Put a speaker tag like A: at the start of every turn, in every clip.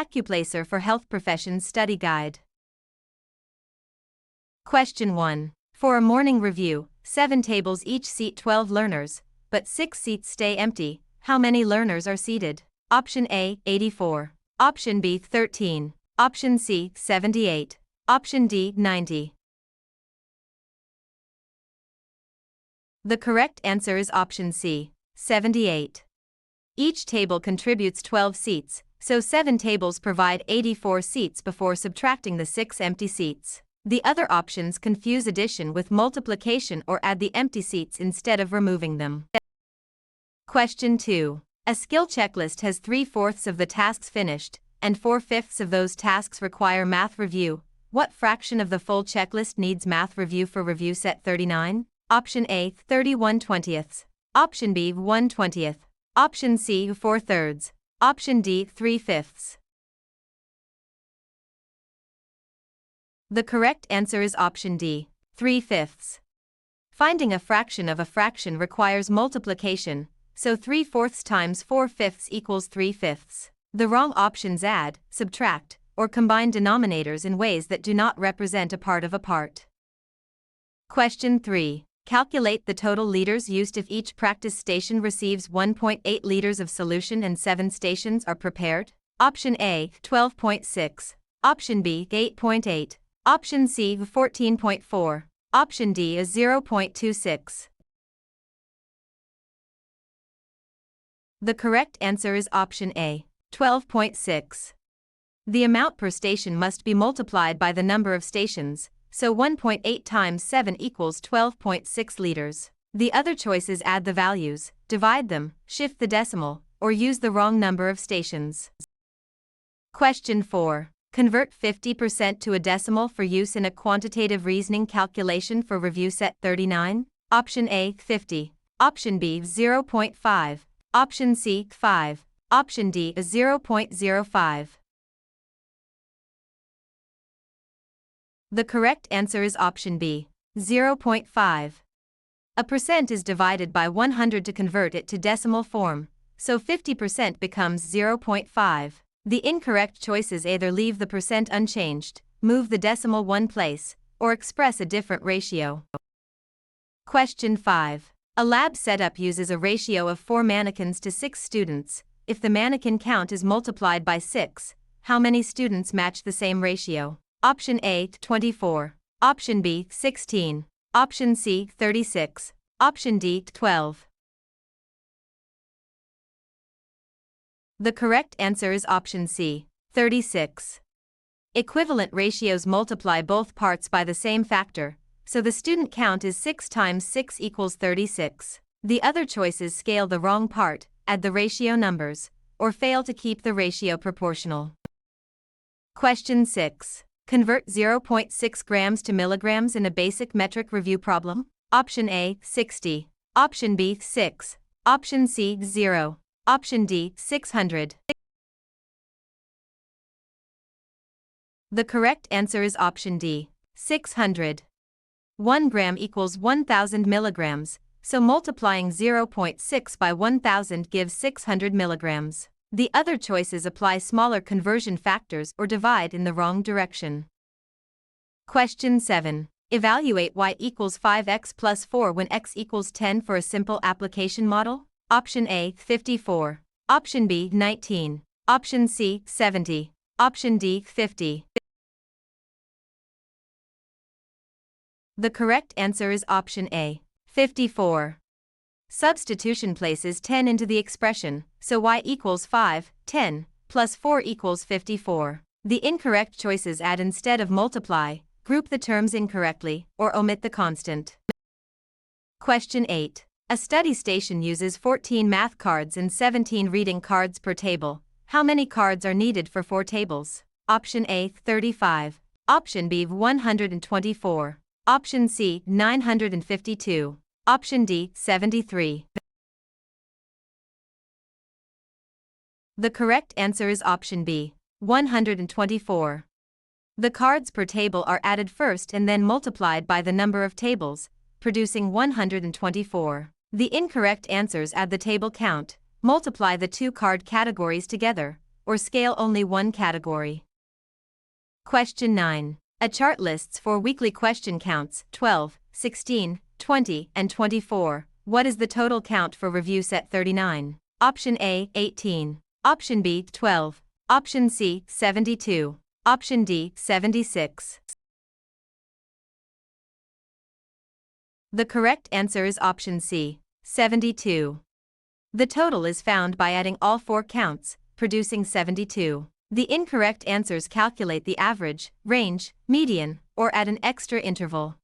A: ACCUPLACER for Health Professions Study Guide. Question 1. For a morning review, 7 tables each seat 12 learners, but 6 seats stay empty. How many learners are seated? Option A, 84. Option B, 13. Option C, 78. Option D, 90. The correct answer is option C, 78. Each table contributes 12 seats, so 7 tables provide 84 seats before subtracting the 6 empty seats. The other options confuse addition with multiplication or add the empty seats instead of removing them. Question 2. A skill checklist has 3/4 of the tasks finished, and 4/5 of those tasks require math review. What fraction of the full checklist needs math review for review set 39? Option A, 31/20. Option B, 1/20. Option C, 4/3. Option D, 3/5. The correct answer is option D, 3/5. Finding a fraction of a fraction requires multiplication, so 3/4 times 4/5 equals 3/5. The wrong options add, subtract, or combine denominators in ways that do not represent a part of a part. Question 3. Calculate the total liters used if each practice station receives 1.8 liters of solution and 7 stations are prepared. Option A, 12.6. Option B, 8.8. Option C, 14.4. Option D is 0.26. The correct answer is option A, 12.6. The amount per station must be multiplied by the number of stations, so 1.8 times 7 equals 12.6 liters. The other choices add the values, divide them, shift the decimal, or use the wrong number of stations. Question 4. Convert 50% to a decimal for use in a quantitative reasoning calculation for review set 39. Option A, 50. Option B, 0.5. Option C, 5. Option D is 0.05. The correct answer is option B, 0.5. A percent is divided by 100 to convert it to decimal form, so 50% becomes 0.5. The incorrect choices either leave the percent unchanged, move the decimal one place, or express a different ratio. Question 5. A lab setup uses a ratio of 4 mannequins to 6 students. If the mannequin count is multiplied by 6, how many students match the same ratio? Option A, 24. Option B, 16. Option C, 36. Option D, 12. The correct answer is option C, 36. Equivalent ratios multiply both parts by the same factor, so the student count is 6 times 6 equals 36. The other choices scale the wrong part, add the ratio numbers, or fail to keep the ratio proportional. Question 6. Convert 0.6 grams to milligrams in a basic metric review problem. Option A, 60. Option B, 6. Option C, 0. Option D, 600. The correct answer is option D, 600. 1 gram equals 1000 milligrams, so multiplying 0.6 by 1000 gives 600 milligrams. The other choices apply smaller conversion factors or divide in the wrong direction. Question 7. Evaluate y equals 5x plus 4 when x equals 10 for a simple application model. Option A, 54. Option B, 19. Option C, 70. Option D, 50. The correct answer is option A, 54. Substitution places 10 into the expression, so y equals 5, 10, plus 4 equals 54. The incorrect choices add instead of multiply, group the terms incorrectly, or omit the constant. Question 8. A study station uses 14 math cards and 17 reading cards per table. How many cards are needed for 4 tables? Option A, 35. Option B, 124. Option C, 952. Option D, 73. The correct answer is option B, 124. The cards per table are added first and then multiplied by the number of tables, producing 124. The incorrect answers add the table count, multiply the 2 card categories together, or scale only one category. Question 9. A chart lists 4 weekly question counts 12, 16, 20, and 24. What is the total count for review set 39? Option A, 18. Option B, 12. Option C, 72. Option D, 76. The correct answer is option C, 72. The total is found by adding all 4 counts, producing 72. The incorrect answers calculate the average, range, median, or add an extra interval.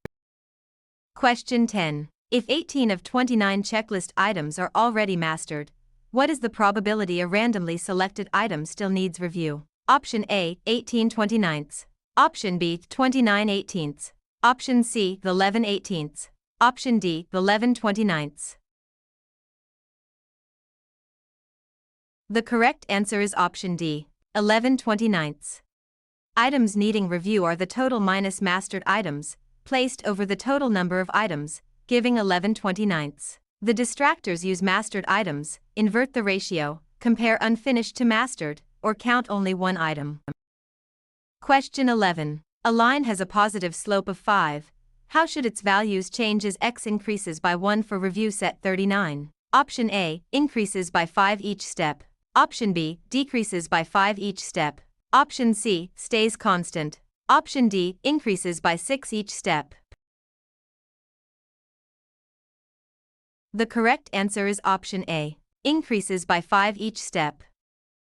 A: Question 10. If 18 of 29 checklist items are already mastered, what is the probability a randomly selected item still needs review? Option A, 18/29. Option B, 29/18. Option C, 11/18. Option D, 11/29. The correct answer is option D, 11/29. Items needing review are the total minus mastered items, placed over the total number of items, giving 11/29. The distractors use mastered items, invert the ratio, compare unfinished to mastered, or count only one item. Question 11. A line has a positive slope of 5. How should its values change as x increases by 1 for review set 39? Option A, increases by 5 each step. Option B, decreases by 5 each step. Option C, stays constant. Option D, increases by 6 each step. The correct answer is option A, increases by 5 each step.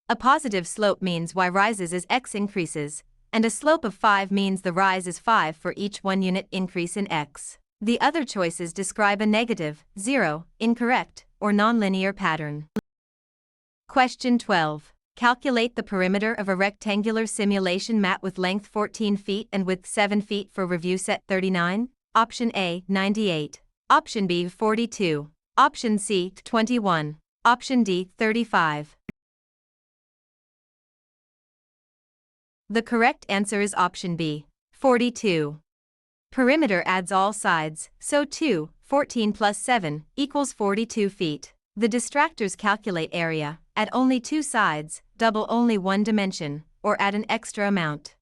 A: A positive slope means y rises as x increases, and a slope of 5 means the rise is 5 for each 1 unit increase in x. The other choices describe a negative, 0, incorrect, or nonlinear pattern. Question 12. Calculate the perimeter of a rectangular simulation mat with length 14 feet and width 7 feet for review set 39. Option A, 98. Option B, 42. Option C, 21. Option D, 35. The correct answer is option B, 42. Perimeter adds all sides, so 14 plus 7 equals 42 feet. The distractors calculate area, add only 2 sides, double only one dimension, or add an extra amount.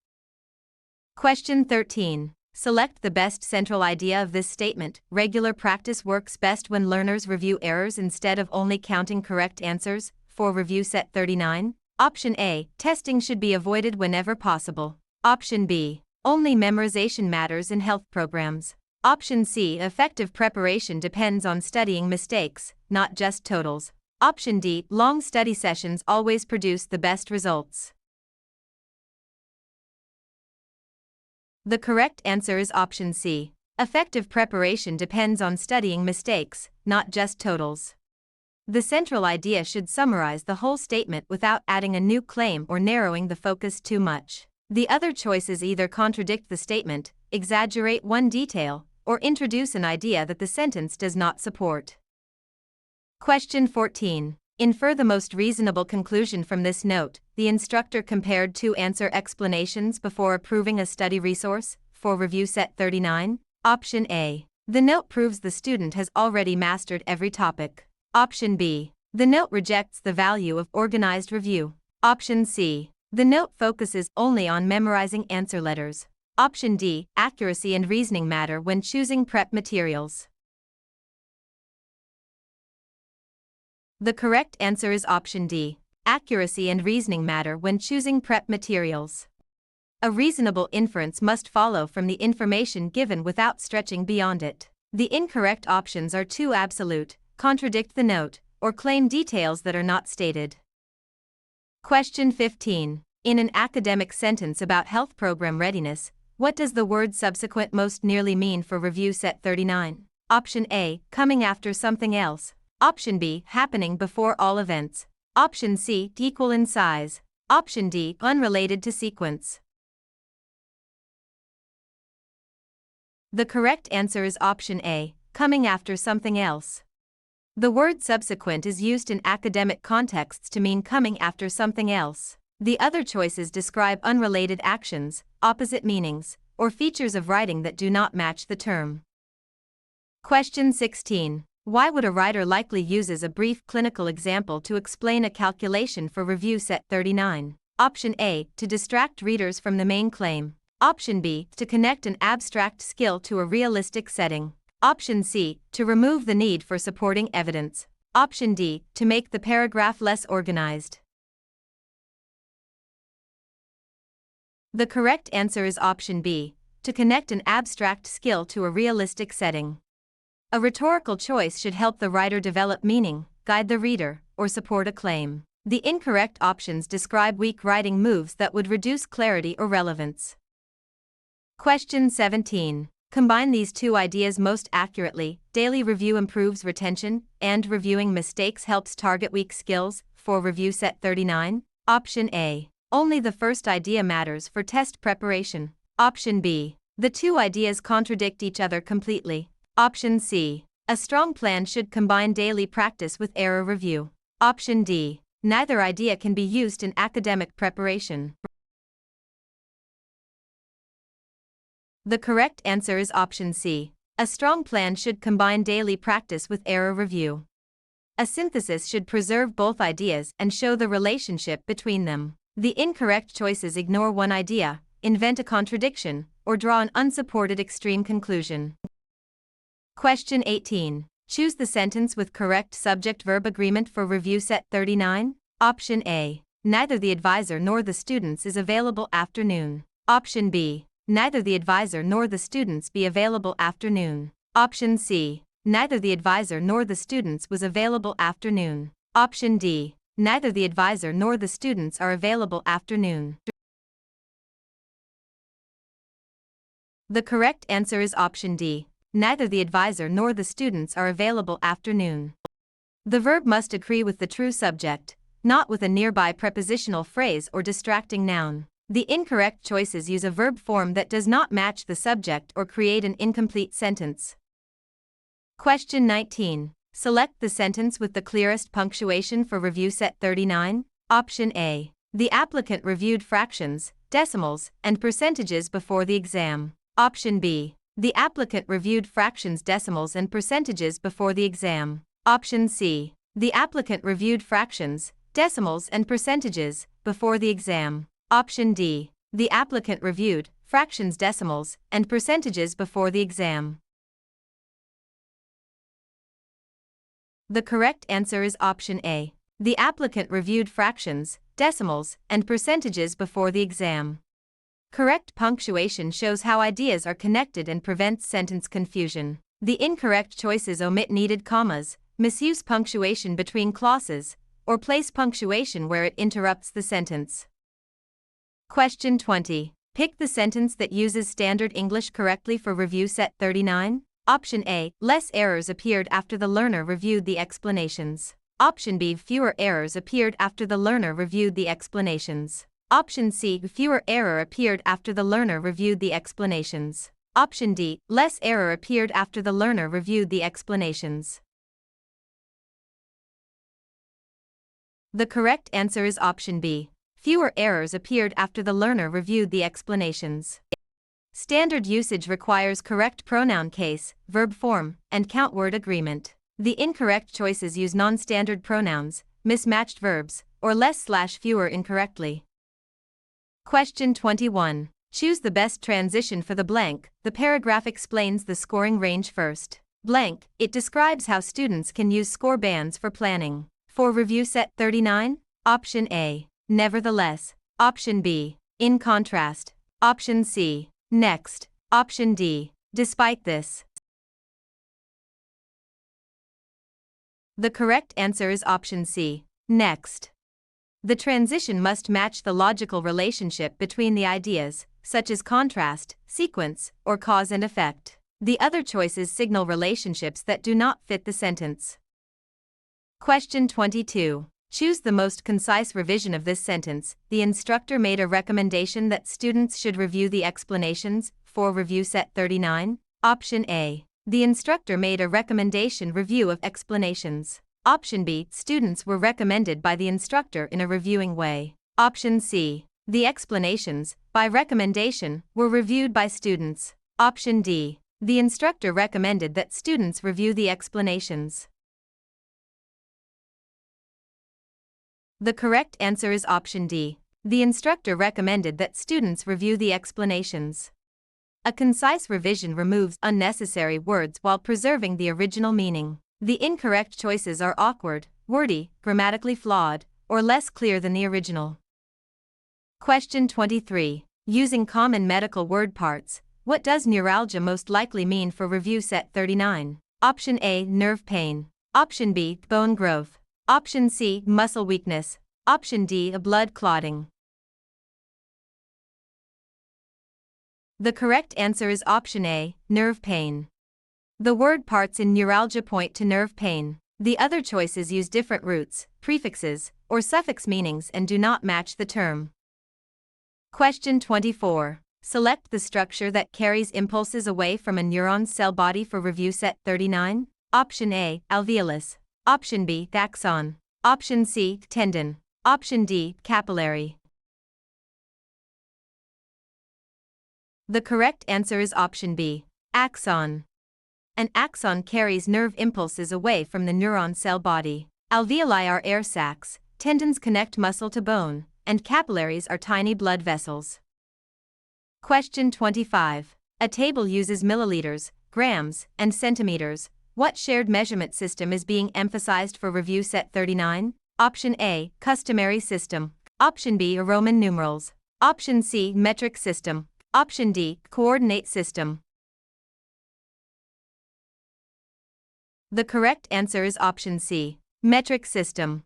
A: Question 13. Select the best central idea of this statement. Regular practice works best when learners review errors instead of only counting correct answers. For review set 39. Option A, testing should be avoided whenever possible. Option B, only memorization matters in health programs. Option C, effective preparation depends on studying mistakes, not just totals. Option D, long study sessions always produce the best results. The correct answer is option C. Effective preparation depends on studying mistakes, not just totals. The central idea should summarize the whole statement without adding a new claim or narrowing the focus too much. The other choices either contradict the statement, exaggerate one detail, or introduce an idea that the sentence does not support. Question 14. Infer the most reasonable conclusion from this note. The instructor compared 2 answer explanations before approving a study resource. For review set 39. Option A. The note proves the student has already mastered every topic. Option B. The note rejects the value of organized review. Option C. The note focuses only on memorizing answer letters. Option D. Accuracy and reasoning matter when choosing prep materials. The correct answer is option D. Accuracy and reasoning matter when choosing prep materials. A reasonable inference must follow from the information given without stretching beyond it. The incorrect options are too absolute, contradict the note, or claim details that are not stated. Question 15. In an academic sentence about health program readiness, what does the word subsequent most nearly mean for review set 39? Option A, coming after something else. Option B, happening before all events. Option C, equal in size. Option D, unrelated to sequence. The correct answer is option A, coming after something else. The word subsequent is used in academic contexts to mean coming after something else. The other choices describe unrelated actions, opposite meanings, or features of writing that do not match the term. Question 16. Why would a writer likely uses a brief clinical example to explain a calculation for review set 39? Option A, to distract readers from the main claim. Option B, to connect an abstract skill to a realistic setting. Option C, to remove the need for supporting evidence. Option D, to make the paragraph less organized. The correct answer is option B, to connect an abstract skill to a realistic setting. A rhetorical choice should help the writer develop meaning, guide the reader, or support a claim. The incorrect options describe weak writing moves that would reduce clarity or relevance. Question 17. Combine these two ideas most accurately. Daily review improves retention, and reviewing mistakes helps target weak skills. For review set 39. Option A. Only the first idea matters for test preparation. Option B. The two ideas contradict each other completely. Option C. A strong plan should combine daily practice with error review. Option D. Neither idea can be used in academic preparation. The correct answer is option C. A strong plan should combine daily practice with error review. A synthesis should preserve both ideas and show the relationship between them. The incorrect choices ignore one idea, invent a contradiction, or draw an unsupported extreme conclusion. Question 18. Choose the sentence with correct subject-verb agreement for review set 39. Option A. Neither the advisor nor the students is available afternoon. Option B. Neither the advisor nor the students be available afternoon. Option C. Neither the advisor nor the students was available afternoon. Option D. Neither the advisor nor the students are available afternoon. The correct answer is option D. Neither the advisor nor the students are available afternoon. The verb must agree with the true subject, not with a nearby prepositional phrase or distracting noun. The incorrect choices use a verb form that does not match the subject or create an incomplete sentence. Question 19. Select the sentence with the clearest punctuation for review set 39. Option A. The applicant reviewed fractions, decimals, and percentages before the exam. Option B. The applicant reviewed fractions, decimals, and percentages before the exam. Option C. The applicant reviewed fractions, decimals, and percentages before the exam. Option D. The applicant reviewed fractions, decimals, and percentages before the exam. The correct answer is option A. The applicant reviewed fractions, decimals, and percentages before the exam. Correct punctuation shows how ideas are connected and prevents sentence confusion. The incorrect choices omit needed commas, misuse punctuation between clauses, or place punctuation where it interrupts the sentence. Question 20. Pick the sentence that uses standard English correctly for review set 39. Option A. Less errors appeared after the learner reviewed the explanations. Option B. Fewer errors appeared after the learner reviewed the explanations. Option C. Fewer error appeared after the learner reviewed the explanations. Option D. Less error appeared after the learner reviewed the explanations. The correct answer is option B. Fewer errors appeared after the learner reviewed the explanations. Standard usage requires correct pronoun case, verb form, and count word agreement. The incorrect choices use non-standard pronouns, mismatched verbs, or less/fewer incorrectly. Question 21. Choose the best transition for the blank. The paragraph explains the scoring range first. Blank. It describes how students can use score bands for planning. For review set 39. Option A. Nevertheless. Option B. In contrast. Option C. Next. Option D. Despite this. The correct answer is option C. Next. The transition must match the logical relationship between the ideas, such as contrast, sequence, or cause and effect. The other choices signal relationships that do not fit the sentence. Question 22. Choose the most concise revision of this sentence. The instructor made a recommendation that students should review the explanations. For review set 39. Option A. The instructor made a recommendation review of explanations. Option B. Students were recommended by the instructor in a reviewing way. Option C. The explanations, by recommendation, were reviewed by students. Option D. The instructor recommended that students review the explanations. The correct answer is option D. The instructor recommended that students review the explanations. A concise revision removes unnecessary words while preserving the original meaning. The incorrect choices are awkward, wordy, grammatically flawed, or less clear than the original. Question 23. Using common medical word parts, what does neuralgia most likely mean for review set 39? Option A, nerve pain. Option B, bone growth. Option C, muscle weakness. Option D, blood clotting. The correct answer is option A, nerve pain. The word parts in neuralgia point to nerve pain. The other choices use different roots, prefixes, or suffix meanings and do not match the term. Question 24. Select the structure that carries impulses away from a neuron's cell body for review set 39. Option A, alveolus. Option B, axon. Option C, tendon. Option D, capillary. The correct answer is option B, axon. An axon carries nerve impulses away from the neuron cell body. Alveoli are air sacs, tendons connect muscle to bone, and capillaries are tiny blood vessels. Question 25. A table uses milliliters, grams, and centimeters. What shared measurement system is being emphasized for review set 39? Option A, customary system. Option B, Roman numerals. Option C, metric system. Option D, coordinate system. The correct answer is option C, metric system.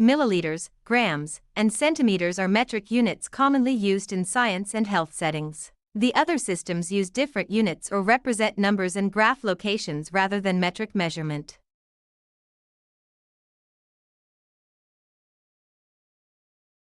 A: Milliliters, grams, and centimeters are metric units commonly used in science and health settings. The other systems use different units or represent numbers and graph locations rather than metric measurement.